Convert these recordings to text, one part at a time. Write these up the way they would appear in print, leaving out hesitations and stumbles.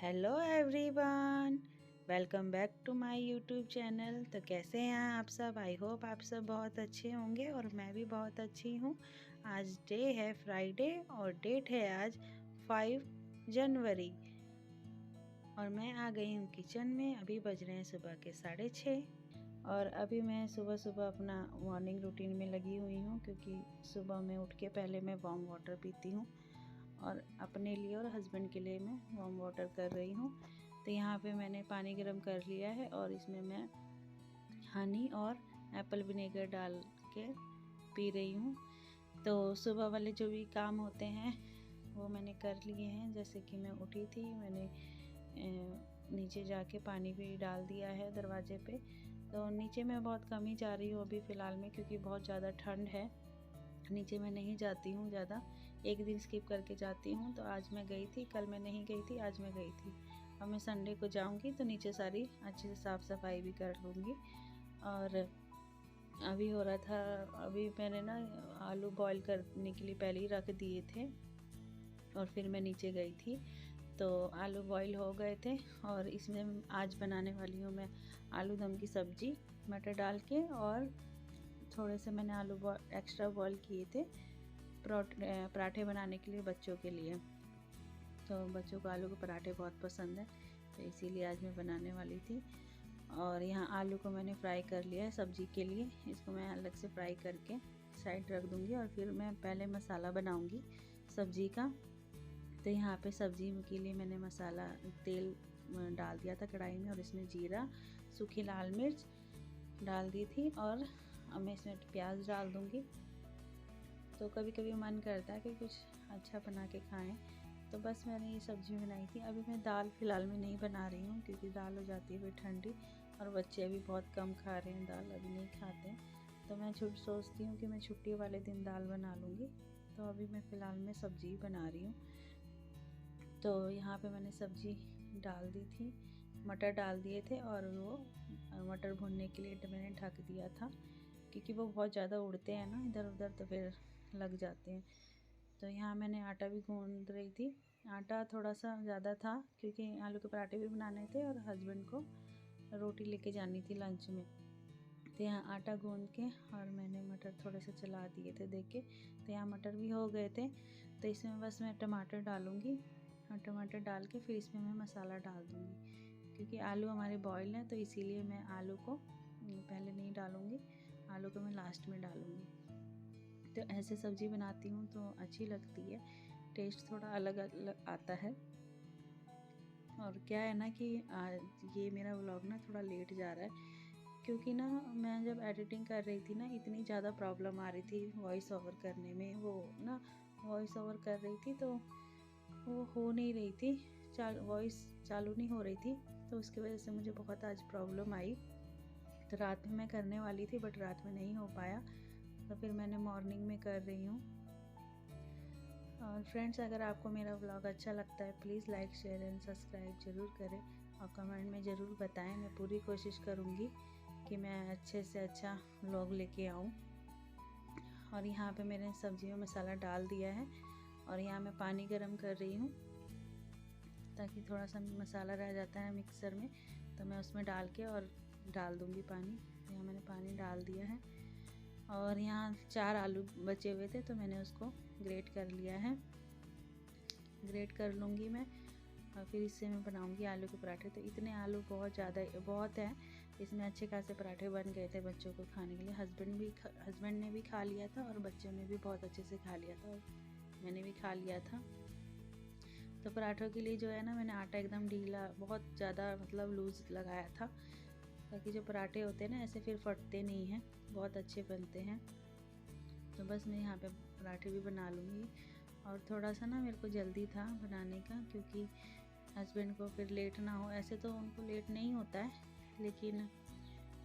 Hello everyone, welcome back to my YouTube channel. तो कैसे हैं आप सब? आई होप आप सब बहुत अच्छे होंगे और मैं भी बहुत अच्छी हूँ। आज डे है फ्राइडे और डेट है आज 5 जनवरी और मैं आ गई हूँ किचन में। अभी बज रहे हैं सुबह के 6:30 और अभी मैं सुबह सुबह अपना मॉर्निंग रूटीन में लगी हुई हूँ, क्योंकि सुबह में उठ के पहले मैं वार्म वाटर पीती हूँ और अपने लिए और हस्बैंड के लिए मैं वार्म वाटर कर रही हूँ। तो यहाँ पे मैंने पानी गर्म कर लिया है और इसमें मैं हनी और एप्पल विनेगर डाल के पी रही हूँ। तो सुबह वाले जो भी काम होते हैं वो मैंने कर लिए हैं। जैसे कि मैं उठी थी, मैंने नीचे जाके पानी भी डाल दिया है दरवाजे पे। तो नीचे मैं बहुत कम ही जा रही हूँ अभी फ़िलहाल में, क्योंकि बहुत ज़्यादा ठंड है। नीचे मैं नहीं जाती हूँ ज़्यादा, एक दिन स्किप करके जाती हूँ। तो आज मैं गई थी, कल मैं नहीं गई थी, आज मैं गई थी। अब मैं संडे को जाऊँगी तो नीचे सारी अच्छे से साफ़ सफाई भी कर लूँगी। और अभी हो रहा था, अभी मैंने ना आलू बॉईल करने के लिए पहले ही रख दिए थे और फिर मैं नीचे गई थी। तो आलू बॉईल हो गए थे और इसमें आज बनाने वाली हूँ मैं आलू दम की सब्ज़ी मटर डाल के। और थोड़े से मैंने आलू एक्स्ट्रा बॉईल किए थे पराठे बनाने के लिए बच्चों के लिए। तो बच्चों को आलू के पराठे बहुत पसंद है, तो इसीलिए आज मैं बनाने वाली थी। और यहाँ आलू को मैंने फ्राई कर लिया है सब्जी के लिए। इसको मैं अलग से फ्राई करके साइड रख दूँगी और फिर मैं पहले मसाला बनाऊँगी सब्जी का। तो यहाँ पे सब्जी के लिए मैंने मसाला तेल डाल दिया था कढ़ाई में और इसमें जीरा, सूखी लाल मिर्च डाल दी थी और अब मैं इसमें प्याज डाल दूँगी। तो कभी कभी मन करता है कि कुछ अच्छा बना के खाएं, तो बस मैंने ये सब्ज़ी बनाई थी। अभी मैं दाल फ़िलहाल में नहीं बना रही हूँ, क्योंकि दाल हो जाती है फिर ठंडी और बच्चे अभी बहुत कम खा रहे हैं दाल, अभी नहीं खाते हैं। तो मैं सोचती हूँ कि मैं छुट्टी वाले दिन दाल बना लूँगी। तो अभी मैं फ़िलहाल में सब्ज़ी ही बना रही हूँ। तो यहाँ पे मैंने सब्ज़ी डाल दी थी, मटर डाल दिए थे और वो मटर भूनने के लिए मैंने ढक दिया था, क्योंकि वो बहुत ज़्यादा उड़ते हैं ना इधर उधर, तो फिर लग जाते हैं। तो यहाँ मैंने आटा भी गूँध रही थी। आटा थोड़ा सा ज़्यादा था, क्योंकि आलू के पराठे भी बनाने थे और हस्बैंड को रोटी लेके जानी थी लंच में। तो यहाँ आटा गूँध के और मैंने मटर थोड़े से चला दिए थे देख के। तो यहाँ मटर भी हो गए थे। तो इसमें बस मैं टमाटर डालूँगी और टमाटर डाल के फिर इसमें मैं मसाला डाल दूँगी, क्योंकि आलू हमारे बॉयल हैं, तो इसीलिए मैं आलू को पहले नहीं डालूँगी, आलू को मैं लास्ट में डालूँगी। तो ऐसे सब्ज़ी बनाती हूँ तो अच्छी लगती है, टेस्ट थोड़ा अलग अलग आता है। और क्या है ना कि ये मेरा व्लॉग ना थोड़ा लेट जा रहा है, क्योंकि ना मैं जब एडिटिंग कर रही थी ना इतनी ज़्यादा प्रॉब्लम आ रही थी वॉइस ओवर करने में। वो ना वॉइस ओवर कर रही थी तो वो हो नहीं रही थी, वॉइस चालू नहीं हो रही थी। तो उसकी वजह से मुझे बहुत आज प्रॉब्लम आई। तो रात में मैं करने वाली थी बट रात में नहीं हो पाया, तो फिर मैंने मॉर्निंग में कर रही हूँ। और फ्रेंड्स, अगर आपको मेरा व्लॉग अच्छा लगता है please like share and subscribe ज़रूर करें और कमेंट में ज़रूर बताएं। मैं पूरी कोशिश करूँगी कि मैं अच्छे से अच्छा व्लॉग लेके आऊँ। और यहाँ पे मैंने सब्ज़ी में मसाला डाल दिया है और यहाँ मैं पानी गरम कर रही हूँ, ताकि थोड़ा सा मसाला रह जाता है मिक्सर में तो मैं उसमें डाल के और डाल दूँगी पानी। यहाँ मैंने पानी डाल दिया है और यहाँ 4 आलू बचे हुए थे तो मैंने उसको ग्रेट कर लिया है। ग्रेट कर लूँगी मैं और फिर इससे मैं बनाऊँगी आलू के पराठे। तो इतने आलू बहुत हैं, इसमें अच्छे खासे पराठे बन गए थे बच्चों को खाने के लिए। हस्बैंड ने भी खा लिया था और बच्चों ने भी बहुत अच्छे से खा लिया था और मैंने भी खा लिया था। तो पराठों के लिए जो है ना, मैंने आटा एकदम ढीला, बहुत ज़्यादा मतलब लूज़ लगाया था, ताकि जो पराठे होते हैं ना ऐसे फिर फटते नहीं हैं, बहुत अच्छे बनते हैं। तो बस मैं यहाँ पे पराठे भी बना लूँगी। और थोड़ा सा ना मेरे को जल्दी था बनाने का, क्योंकि हस्बैंड को फिर लेट ना हो। ऐसे तो उनको लेट नहीं होता है, लेकिन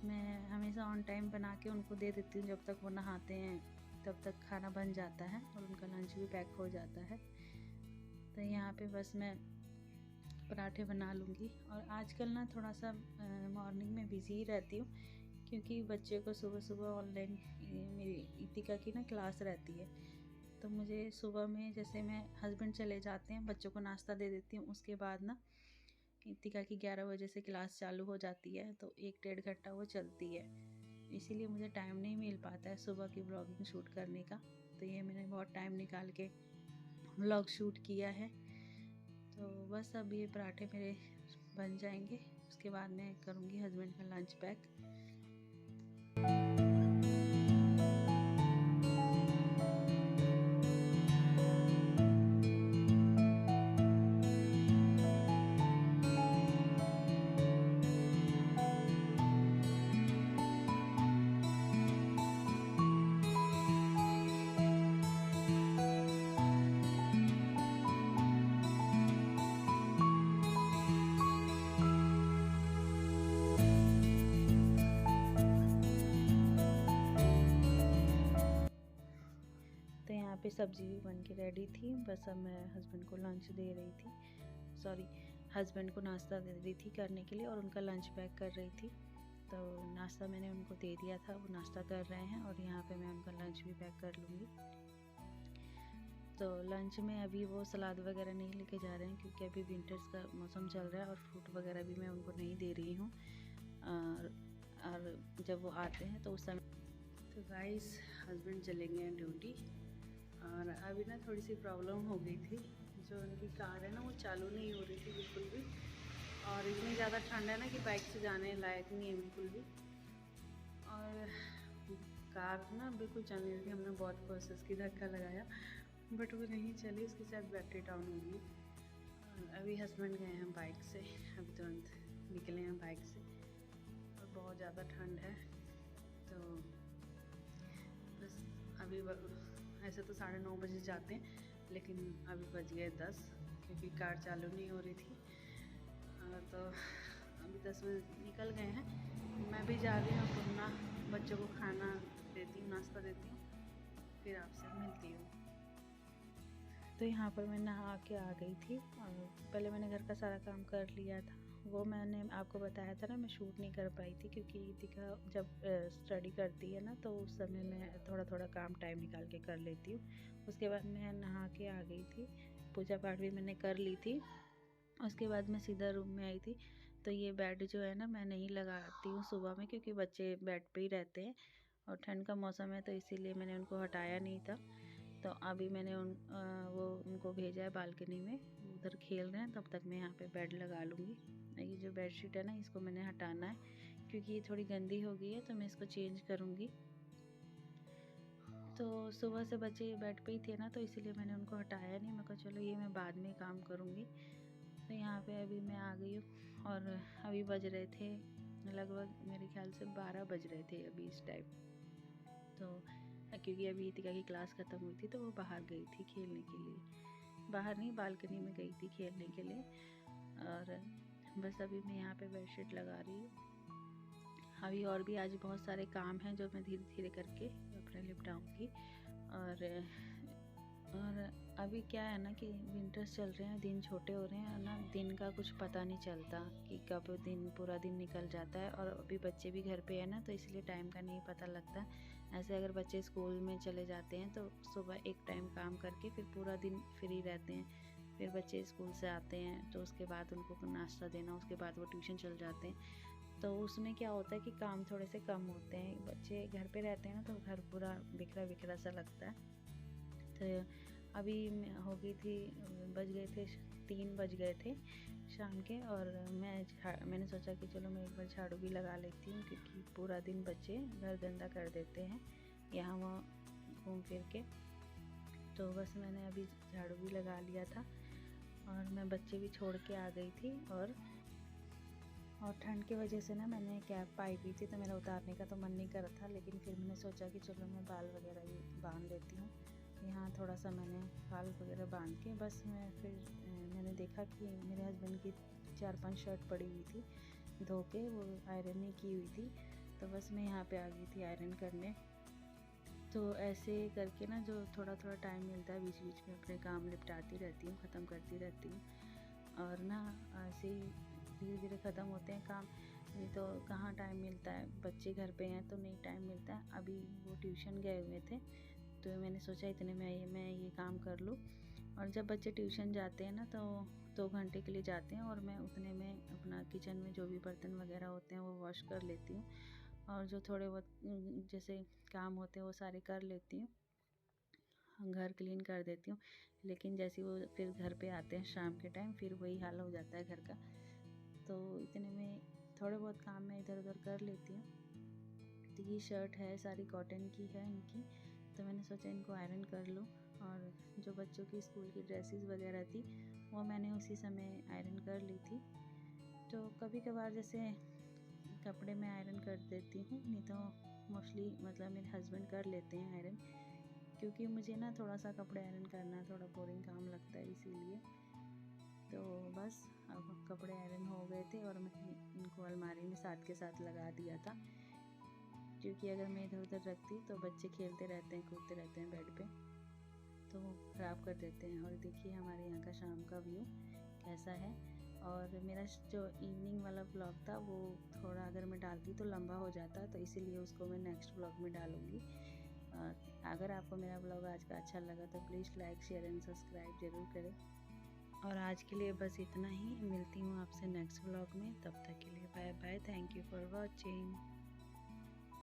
मैं हमेशा ऑन टाइम बना के उनको दे देती हूँ। जब तक वो नहाते हैं तब तक खाना बन जाता है और उनका लंच भी पैक हो जाता है। तो यहाँ पे बस मैं पराठे बना लूँगी। और आजकल ना थोड़ा सा मॉर्निंग में बिज़ी ही रहती हूँ, क्योंकि बच्चे को सुबह सुबह ऑनलाइन मेरी इतिका की ना क्लास रहती है। तो मुझे सुबह में, जैसे मैं हस्बैंड चले जाते हैं, बच्चों को नाश्ता दे देती हूँ, उसके बाद ना इतिका की 11 बजे से क्लास चालू हो जाती है, तो 1-1.5 घंटा वो चलती है, इसीलिए मुझे टाइम नहीं मिल पाता है सुबह की व्लॉगिंग शूट करने का। तो ये मैंने बहुत टाइम निकाल के व्लॉग शूट किया है। तो बस अब ये पराठे मेरे बन जाएंगे, उसके बाद मैं करूँगी हस्बैंड का लंच पैक। तो यहाँ पे सब्ज़ी भी बन के रेडी थी, बस अब मैं हस्बैंड को लंच दे रही थी, सॉरी हस्बैंड को नाश्ता दे रही थी करने के लिए और उनका लंच पैक कर रही थी। तो नाश्ता मैंने उनको दे दिया था, वो नाश्ता कर रहे हैं और यहाँ पे मैं उनका लंच भी पैक कर लूँगी। तो लंच में अभी वो सलाद वगैरह नहीं लेके जा रहे हैं, क्योंकि अभी विंटर्स का मौसम चल रहा है और फ्रूट वगैरह भी मैं उनको नहीं दे रही हूँ। और जब वो आते हैं तो उस समय तो गाइस हस्बैंड चले गए हैं ड्यूटी, और अभी ना थोड़ी सी प्रॉब्लम हो गई थी, जो उनकी कार है ना वो चालू नहीं हो रही थी बिल्कुल भी, और इतनी ज़्यादा ठंड है ना कि बाइक से जाने लायक नहीं है बिल्कुल भी। और कार ना बिल्कुल चल नहीं रही थी, हमने बहुत कोशिश की, धक्का लगाया बट वो नहीं चली, उसके साथ बैटरी डाउन हो गई। अभी हस्बैंड गए हैं बाइक से, अभी तुरंत निकले हैं बाइक से, और बहुत ज़्यादा ठंड है। तो बस अभी ऐसे तो 9:30 बजे जाते हैं, लेकिन अभी बज गए 10, क्योंकि कार चालू नहीं हो रही थी। तो अभी 10 बजे निकल गए हैं, मैं भी जा रही हूँ अपना बच्चों को खाना देती हूँ, नाश्ता देती हूँ, फिर आपसे मिलती हूँ। तो यहाँ पर मैं नहा के आ गई थी, और पहले मैंने घर का सारा काम कर लिया था। वो मैंने आपको बताया था ना, मैं शूट नहीं कर पाई थी, क्योंकि इतिका जब स्टडी करती है ना, तो उस समय मैं थोड़ा थोड़ा काम टाइम निकाल के कर लेती हूँ। उसके बाद मैं नहा के आ गई थी, पूजा पाठ भी मैंने कर ली थी। उसके बाद मैं सीधा रूम में आई थी। तो ये बेड जो है ना, मैं नहीं लगाती हूँ सुबह में, क्योंकि बच्चे बेड पे ही रहते हैं और ठंड का मौसम है, तो इसीलिए मैंने उनको हटाया नहीं था। तो अभी मैंने उनको भेजा है बालकनी में, उधर खेल रहे हैं, तब तक मैं यहाँ पे बेड लगा लूँगी। ये जो बेडशीट है ना, इसको मैंने हटाना है, क्योंकि ये थोड़ी गंदी हो गई है, तो मैं इसको चेंज करूँगी। तो सुबह से बच्चे बेड पे ही थे ना, तो इसीलिए मैंने उनको हटाया नहीं, मैं कहा चलो ये मैं बाद में काम करूँगी। तो यहाँ पे अभी मैं आ गई हूँ, और अभी बज रहे थे लगभग, मेरे ख्याल से 12 बज रहे थे अभी इस टाइम। तो क्योंकि अभी इतिका की क्लास ख़त्म हुई थी, तो वो बाहर गई थी खेलने के लिए, बाहर नहीं बालकनी में गई थी खेलने के लिए। और बस अभी मैं यहाँ पे बेडशीट लगा रही हूँ। अभी और भी आज बहुत सारे काम हैं, जो मैं धीरे धीरे करके अपने निपटाऊँगी। और अभी क्या है ना कि विंटर्स चल रहे हैं, दिन छोटे हो रहे हैं ना, दिन का कुछ पता नहीं चलता कि कब पूरा दिन निकल जाता है। और अभी बच्चे भी घर पे है ना, तो इसलिए टाइम का नहीं पता लगता। ऐसे अगर बच्चे स्कूल में चले जाते हैं, तो सुबह एक टाइम काम करके फिर पूरा दिन फ्री रहते हैं। फिर बच्चे स्कूल से आते हैं, तो उसके बाद उनको नाश्ता देना, उसके बाद वो ट्यूशन चल जाते हैं। तो उसमें क्या होता है कि काम थोड़े से कम होते हैं, बच्चे घर पे रहते हैं ना, तो घर पूरा बिखरा बिखरा सा लगता है। तो अभी हो गई थी, बज गए थे 3 बज गए थे शाम के, और मैंने सोचा कि चलो मैं एक बार झाड़ू भी लगा लेती हूँ, क्योंकि पूरा दिन बच्चे घर गंदा कर देते हैं यहाँ वहाँ घूम फिर के। तो बस मैंने अभी झाड़ू भी लगा लिया था, और मैं बच्चे भी छोड़ के आ गई थी। और ठंड की वजह से ना, मैंने कैप पाई हुई थी, तो मेरा उतारने का तो मन नहीं कर रहा था, लेकिन फिर मैंने सोचा कि चलो मैं बाल वगैरह भी बांध लेती हूँ। यहाँ थोड़ा सा मैंने बाल वगैरह बांध के बस मैंने देखा कि मेरे हस्बैंड की 4-5 शर्ट पड़ी हुई थी धो के, वो आयरन नहीं की हुई थी, तो बस मैं यहाँ पे आ गई थी आयरन करने। तो ऐसे करके ना, जो थोड़ा थोड़ा टाइम मिलता है बीच बीच में, अपने काम निपटाती रहती हूँ, ख़त्म करती रहती हूँ। और ना ऐसे ही धीरे धीरे ख़त्म होते हैं काम, नहीं तो कहाँ टाइम मिलता है, बच्चे घर पे हैं तो नहीं टाइम मिलता है। अभी वो ट्यूशन गए हुए थे, तो मैंने सोचा इतने में मैं ये काम कर लूँ। और जब बच्चे ट्यूशन जाते हैं ना तो 2 घंटे के लिए जाते हैं और मैं उतने में अपना किचन में जो भी बर्तन वगैरह होते हैं वो वॉश कर लेती हूँ और जो थोड़े बहुत जैसे काम होते हैं वो सारे कर लेती हूँ, घर क्लीन कर देती हूँ। लेकिन जैसे वो फिर घर पे आते हैं शाम के टाइम, फिर वही हाल हो जाता है घर का। तो इतने में थोड़े बहुत काम मैं इधर उधर कर लेती हूँ। तो ये शर्ट है सारी कॉटन की है इनकी, तो मैंने सोचा इनको आयरन कर लूँ। और जो बच्चों की स्कूल की ड्रेसेस वगैरह थी वो मैंने उसी समय आयरन कर ली थी। तो कभी कभार जैसे कपड़े मैं आयरन कर देती हूँ, नहीं तो मोस्टली मतलब मेरे हस्बैंड कर लेते हैं आयरन, क्योंकि मुझे ना थोड़ा सा कपड़े आयरन करना थोड़ा बोरिंग काम लगता है इसीलिए। तो बस अब कपड़े आयरन हो गए थे और मैंने इनको अलमारी में साथ के साथ लगा दिया था, क्योंकि अगर मैं इधर उधर रखती तो बच्चे खेलते रहते हैं कूदते रहते हैं बेड पे, तो वो ख़राब कर देते हैं। और देखिए हमारे यहाँ का शाम का व्यू कैसा है। और मेरा जो इवनिंग वाला ब्लॉग था वो थोड़ा अगर मैं डालती तो लंबा हो जाता, तो इसीलिए उसको मैं नेक्स्ट ब्लॉग में डालूँगी। अगर आपको मेरा ब्लॉग आज का अच्छा लगा तो please like share and subscribe ज़रूर करें। और आज के लिए बस इतना ही, मिलती हूँ आपसे नेक्स्ट ब्लॉग में, तब तक के लिए bye bye. Thank you for watching.